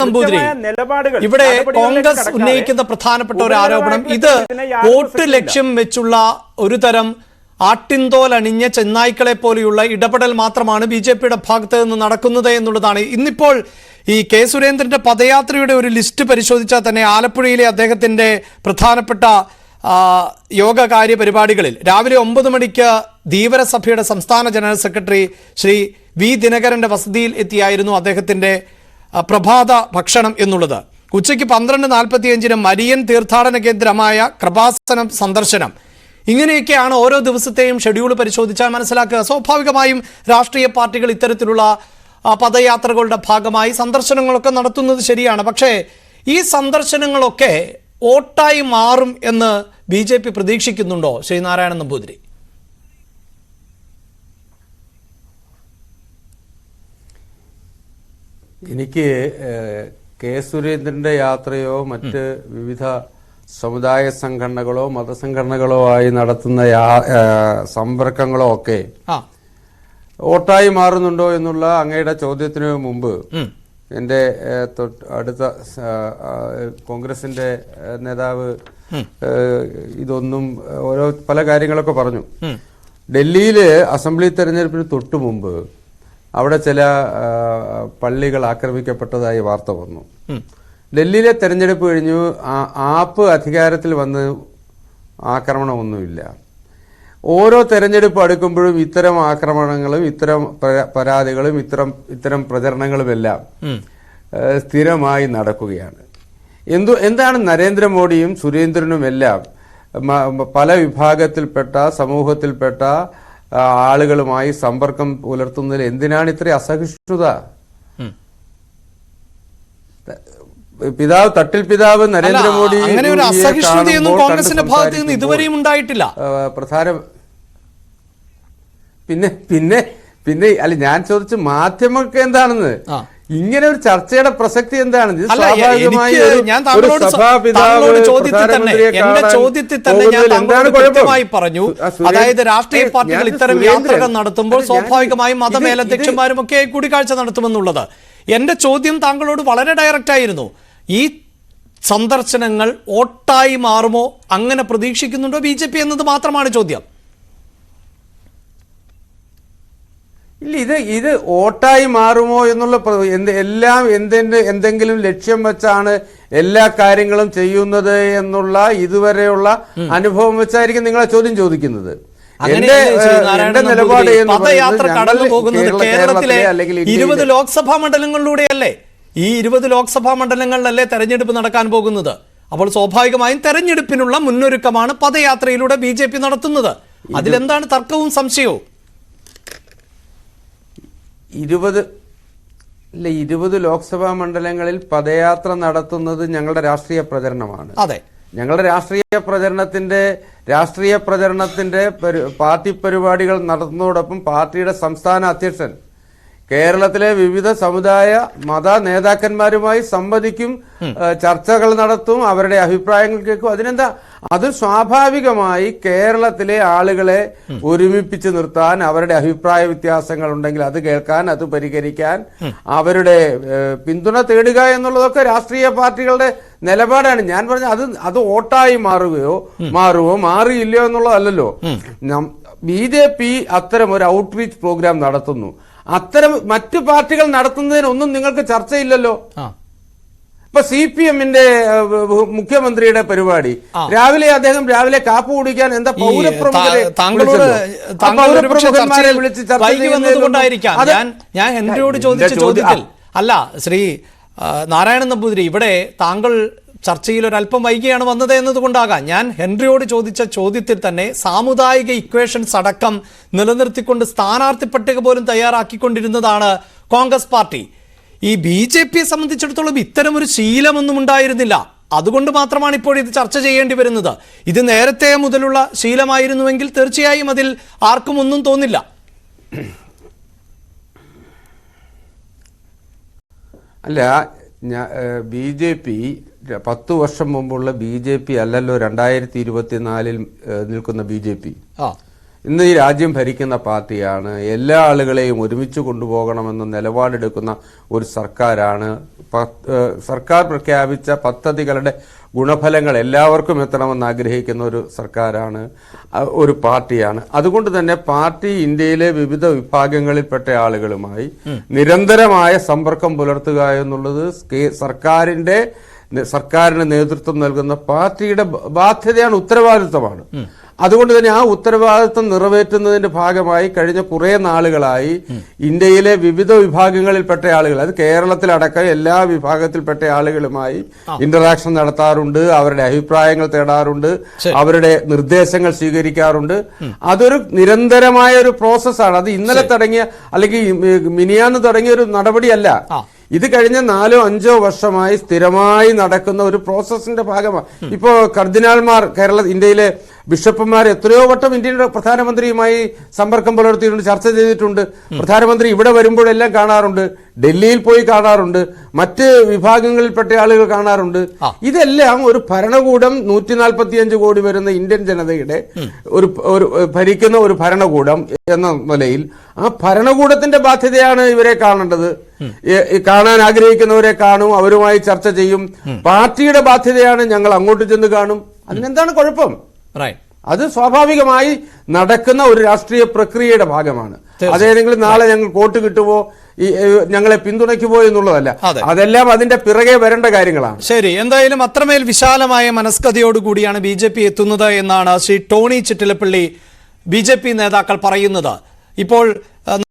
നമ്പൂതിരി, ഇവിടെ കോൺഗ്രസ് ഉന്നയിക്കുന്ന പ്രധാനപ്പെട്ട ഒരു ആരോപണം ഇത് വോട്ട് ലക്ഷ്യം വെച്ചുള്ള ഒരു തരം ആട്ടിൻതോൽ അണിഞ്ഞ ചെന്നായ്ക്കളെ പോലെയുള്ള ഇടപെടൽ മാത്രമാണ് ബി.ജെ.പിയുടെ ഭാഗത്ത് നിന്ന് നടക്കുന്നത് എന്നുള്ളതാണ്. ഇന്നിപ്പോൾ ഈ കെ സുരേന്ദ്രന്റെ പദയാത്രയുടെ ഒരു ലിസ്റ്റ് പരിശോധിച്ചാൽ തന്നെ ആലപ്പുഴയിലെ അദ്ദേഹത്തിന്റെ പ്രധാനപ്പെട്ട യോഗകാര്യ പരിപാടികളിൽ രാവിലെ 9 മണിക്ക് ധീവരസഭയുടെ സംസ്ഥാന ജനറൽ സെക്രട്ടറി ശ്രീ വി ദിനകരന്റെ വസതിയിൽ എത്തിയായിരുന്നു അദ്ദേഹത്തിന്റെ പ്രഭാത ഭക്ഷണം എന്നുള്ളത്. ഉച്ചയ്ക്ക് 12:45 മരിയൻ തീർത്ഥാടന കേന്ദ്രമായ കൃപാസനം സന്ദർശനം. ഇങ്ങനെയൊക്കെയാണ് ഓരോ ദിവസത്തെയും ഷെഡ്യൂൾ പരിശോധിച്ചാൽ മനസ്സിലാക്കുക. സ്വാഭാവികമായും രാഷ്ട്രീയ പാർട്ടികൾ ഇത്തരത്തിലുള്ള പദയാത്രകളുടെ ഭാഗമായി സന്ദർശനങ്ങളൊക്കെ നടത്തുന്നത് ശരിയാണ്. പക്ഷേ ഈ സന്ദർശനങ്ങളൊക്കെ വോട്ടായി മാറും എന്ന് ബി.ജെ.പി പ്രതീക്ഷിക്കുന്നുണ്ടോ ശ്രീനാരായണൻ നമ്പൂതിരി? എനിക്ക് കെ സുരേന്ദ്രന്റെ യാത്രയോ മറ്റ് വിവിധ സമുദായ സംഘടനകളോ മതസംഘടനകളോ ആയി നടത്തുന്ന സമ്പർക്കങ്ങളോ ഒക്കെ വോട്ടായി മാറുന്നുണ്ടോ എന്നുള്ള അങ്ങയുടെ ചോദ്യത്തിന് മുമ്പ് എന്റെ അടുത്ത കോൺഗ്രസിന്റെ നേതാവ് ഇതൊന്നും ഓരോ പല കാര്യങ്ങളൊക്കെ പറഞ്ഞു. ഡൽഹിയില് അസംബ്ലി തെരഞ്ഞെടുപ്പിന് തൊട്ടു മുമ്പ് അവിടെ ചില പള്ളികൾ ആക്രമിക്കപ്പെട്ടതായി വാർത്ത വന്നു. ഡൽഹിയിലെ തെരഞ്ഞെടുപ്പ് കഴിഞ്ഞു, ആപ്പ് അധികാരത്തിൽ വന്ന് ആക്രമണമൊന്നുമില്ല. ഓരോ തെരഞ്ഞെടുപ്പ് അടുക്കുമ്പോഴും ഇത്തരം ആക്രമണങ്ങളും ഇത്തരം പരാതികളും ഇത്തരം പ്രചരണങ്ങളുമെല്ലാം സ്ഥിരമായി നടക്കുകയാണ്. എന്താണ് നരേന്ദ്രമോദിയും സുരേന്ദ്രനുമെല്ലാം പല വിഭാഗത്തിൽപ്പെട്ട സമൂഹത്തിൽപ്പെട്ട ആളുകളുമായി സമ്പർക്കം പുലർത്തുന്നതിൽ എന്തിനാണ് ഇത്ര അസഹിഷ്ണുത? പിതാവ് തട്ടിൽ പിതാവ് നരേന്ദ്രമോദി കോൺഗ്രസിന്റെ ഭാഗത്ത് നിന്ന് ഇതുവരെയും ഉണ്ടായിട്ടില്ല. പിന്നെ അല്ല, ഞാൻ ചോദിച്ച മാധ്യമങ്ങൾക്ക് എന്താണെന്ന്, ഇങ്ങനെ ഒരു ചർച്ചയുടെ പ്രസക്തി എന്താണ്? അതായത് രാഷ്ട്രീയ പാർട്ടികൾ ഇത്തരം യാത്രകൾ നടത്തുമ്പോൾ സ്വാഭാവികമായും മതമേലധ്യക്ഷന്മാരും ഒക്കെ കൂടിക്കാഴ്ച നടത്തുമെന്നുള്ളത്. എന്റെ ചോദ്യം താങ്കളോട് വളരെ ഡയറക്റ്റ് ആയിരുന്നു. ഈ സന്ദർശനങ്ങൾ വോട്ടായി മാറുമോ, അങ്ങനെ പ്രതീക്ഷിക്കുന്നുണ്ടോ ബി.ജെ.പി എന്നത് മാത്രമാണ് ചോദ്യം. ഇല്ല, ഇത് വോട്ടായി മാറുമോ എന്നുള്ള എല്ലാം എന്തെങ്കിലും ലക്ഷ്യം വെച്ചാണ് എല്ലാ കാര്യങ്ങളും ചെയ്യുന്നത് എന്നുള്ള ഇതുവരെയുള്ള അനുഭവം വെച്ചായിരിക്കും നിങ്ങളെ ചോദ്യം ചോദിക്കുന്നത്. എന്റെ നിലപാട് പദയാത്ര കടന്നു പോകുന്നത് കേരളത്തിലെ 20 ലോക്സഭാ മണ്ഡലങ്ങളിലൂടെയല്ലേ? ഈ 20 ലോക്സഭാ മണ്ഡലങ്ങളിലല്ലേ തെരഞ്ഞെടുപ്പ് നടക്കാൻ പോകുന്നത്? അപ്പോൾ സ്വാഭാവികമായും തെരഞ്ഞെടുപ്പിനുള്ള മുന്നൊരുക്കമാണ് പദയാത്രയിലൂടെ ബി.ജെ.പി നടത്തുന്നത്. അതിലെന്താണ് തർക്കവും സംശയവും? 20 ലോക്സഭാ മണ്ഡലങ്ങളിൽ പദയാത്ര നടത്തുന്നത് ഞങ്ങളുടെ രാഷ്ട്രീയ പ്രചരണമാണ്. അതെ, ഞങ്ങളുടെ രാഷ്ട്രീയ പ്രചരണത്തിന്റെ പാർട്ടി പരിപാടികൾ നടത്തുന്നതോടൊപ്പം പാർട്ടിയുടെ സംസ്ഥാന അധ്യക്ഷൻ കേരളത്തിലെ വിവിധ സമുദായ മത നേതാക്കന്മാരുമായി സംവദിക്കും, ചർച്ചകൾ നടത്തും, അവരുടെ അഭിപ്രായങ്ങൾ കേൾക്കും. അതിനെന്താ, അത് സ്വാഭാവികമായി കേരളത്തിലെ ആളുകളെ ഒരുമിപ്പിച്ച് നിർത്താൻ, അവരുടെ അഭിപ്രായ വ്യത്യാസങ്ങൾ ഉണ്ടെങ്കിൽ അത് കേൾക്കാൻ, അത് പരിഹരിക്കാൻ, അവരുടെ പിന്തുണ തേടുക എന്നുള്ളതൊക്കെ രാഷ്ട്രീയ പാർട്ടികളുടെ നിലപാടാണ്. ഞാൻ പറഞ്ഞ അത് വോട്ടായി മാറിയില്ലയോ എന്നുള്ളതല്ലോ. ബി.ജെ.പി അത്തരം ഒരു ഔട്ട്റീച്ച് പ്രോഗ്രാം നടത്തുന്നു. അത്തരം മറ്റു പാർട്ടികൾ നടത്തുന്നതിനൊന്നും നിങ്ങൾക്ക് ചർച്ചയില്ലല്ലോ. ഇപ്പൊ CPM-ന്റെ മുഖ്യമന്ത്രിയുടെ പരിപാടി രാവിലെ കാപ്പ് കുടിക്കാൻ എന്താ പൗരപ്രമുഖന്മാരെ വിളിച്ച് ചർച്ച ചെയ്യുന്നതുകൊണ്ടായിരിക്കാം ഞാൻ ഹെൻറിയോട് ചോദിച്ച ചോദ്യത്തിൽ അല്ല. ശ്രീ നാരായണൻ നമ്പൂതിരി, ഇവിടെ താങ്കൾ ചർച്ചയിൽ ഒരല്പം വൈകിയാണ് വന്നത് എന്നതുകൊണ്ടാകാം ഞാൻ ഹെൻറിയോട് ചോദിച്ച ചോദ്യത്തിൽ തന്നെ സാമുദായിക ഇക്വേഷൻസ് അടക്കം നിലനിർത്തിക്കൊണ്ട് സ്ഥാനാർത്ഥി പട്ടിക പോലും തയ്യാറാക്കിക്കൊണ്ടിരുന്നതാണ് കോൺഗ്രസ് പാർട്ടി. ഈ ബി.ജെ.പിയെ സംബന്ധിച്ചിടത്തോളം ഇത്തരം ഒരു ശീലമൊന്നും ഉണ്ടായിരുന്നില്ല. അതുകൊണ്ട് മാത്രമാണ് ഇപ്പോൾ ഇത് ചർച്ച ചെയ്യേണ്ടി വരുന്നത്. ഇത് നേരത്തെ മുതലുള്ള ശീലമായിരുന്നുവെങ്കിൽ തീർച്ചയായും അതിൽ ആർക്കും ഒന്നും തോന്നില്ല. അല്ല, ബി.ജെ.പി 10 വർഷം മുമ്പുള്ള ബി.ജെ.പി അല്ലല്ലോ 2024 നിൽക്കുന്ന ബി.ജെ.പി. ഇന്ന് ഈ രാജ്യം ഭരിക്കുന്ന പാർട്ടിയാണ്. എല്ലാ ആളുകളെയും ഒരുമിച്ച് കൊണ്ടുപോകണമെന്ന നിലപാടെടുക്കുന്ന ഒരു സർക്കാരാണ്. സർക്കാർ പ്രഖ്യാപിച്ച പദ്ധതികളുടെ ഗുണഫലങ്ങൾ എല്ലാവർക്കും എത്തണമെന്ന് ആഗ്രഹിക്കുന്ന ഒരു സർക്കാരാണ്, ഒരു പാർട്ടിയാണ്. അതുകൊണ്ട് തന്നെ പാർട്ടി ഇന്ത്യയിലെ വിവിധ വിഭാഗങ്ങളിൽപ്പെട്ട ആളുകളുമായി നിരന്തരമായ സമ്പർക്കം പുലർത്തുക എന്നുള്ളത് സർക്കാരിന് നേതൃത്വം നൽകുന്ന പാർട്ടിയുടെ ബാധ്യതയാണ്, ഉത്തരവാദിത്വമാണ്. അതുകൊണ്ട് തന്നെ ആ ഉത്തരവാദിത്വം നിറവേറ്റുന്നതിന്റെ ഭാഗമായി കഴിഞ്ഞ കുറെ നാളുകളായി ഇന്ത്യയിലെ വിവിധ വിഭാഗങ്ങളിൽപ്പെട്ട ആളുകൾ, അത് കേരളത്തിലടക്കം എല്ലാ വിഭാഗത്തിൽപ്പെട്ട ആളുകളുമായി ഇന്ററാക്ഷൻ നടത്താറുണ്ട്, അവരുടെ അഭിപ്രായങ്ങൾ തേടാറുണ്ട്, അവരുടെ നിർദ്ദേശങ്ങൾ സ്വീകരിക്കാറുണ്ട്. അതൊരു നിരന്തരമായ ഒരു പ്രോസസ്സാണ്. അത് ഇന്നലെ തുടങ്ങിയ അല്ലെങ്കിൽ മിനിയാന്ന് തുടങ്ങിയ ഒരു നടപടിയല്ല. ഇത് കഴിഞ്ഞ 4-5 വർഷമായി സ്ഥിരമായി നടക്കുന്ന ഒരു പ്രോസസ്സിന്റെ ഭാഗമാണ്. ഇപ്പോ കർദിനാൾമാർ ഇന്ത്യയിലെ ബിഷപ്പുമാർ എത്രയോ വട്ടം ഇന്ത്യൻ പ്രധാനമന്ത്രിയുമായി സമ്പർക്കം പുലർത്തിയിട്ടുണ്ട്, ചർച്ച ചെയ്തിട്ടുണ്ട്. പ്രധാനമന്ത്രി ഇവിടെ വരുമ്പോഴെല്ലാം കാണാറുണ്ട്, ഡൽഹിയിൽ പോയി കാണാറുണ്ട്, മറ്റ് വിഭാഗങ്ങളിൽപ്പെട്ട ആളുകൾ കാണാറുണ്ട്. ഇതെല്ലാം ഒരു ഭരണകൂടം 145 കോടി വരുന്ന ഇന്ത്യൻ ജനതയുടെ ഒരു ഭരിക്കുന്ന ഒരു ഭരണകൂടം എന്ന നിലയിൽ ആ ഭരണകൂടത്തിന്റെ ബാധ്യതയാണ് ഇവരെ കാണേണ്ടത്. കാണാൻ ആഗ്രഹിക്കുന്നവരെ കാണും, അവരുമായി ചർച്ച ചെയ്യും. പാർട്ടിയുടെ ബാധ്യതയാണ് ഞങ്ങൾ അങ്ങോട്ട് ചെന്ന് കാണും. അതിനെന്താണ് കുഴപ്പം? അത് സ്വാഭാവികമായി നടക്കുന്ന ഒരു രാഷ്ട്രീയ പ്രക്രിയയുടെ ഭാഗമാണ്. അതേതെങ്കിലും നാളെ ഞങ്ങൾ വോട്ട് കിട്ടുമോ, ഞങ്ങളെ പിന്തുണയ്ക്കുമോ എന്നുള്ളതല്ല. അതെല്ലാം അതിന്റെ പിറകെ വരേണ്ട കാര്യങ്ങളാണ്. ശരി, എന്തായാലും അത്രമേൽ വിശാലമായ മനസ്കഥയോടുകൂടിയാണ് BJP എത്തുന്നത് എന്നാണ് ശ്രീ ടോണി ചിറ്റിലപ്പള്ളി, BJP നേതാക്കൾ പറയുന്നത്. ഇപ്പോൾ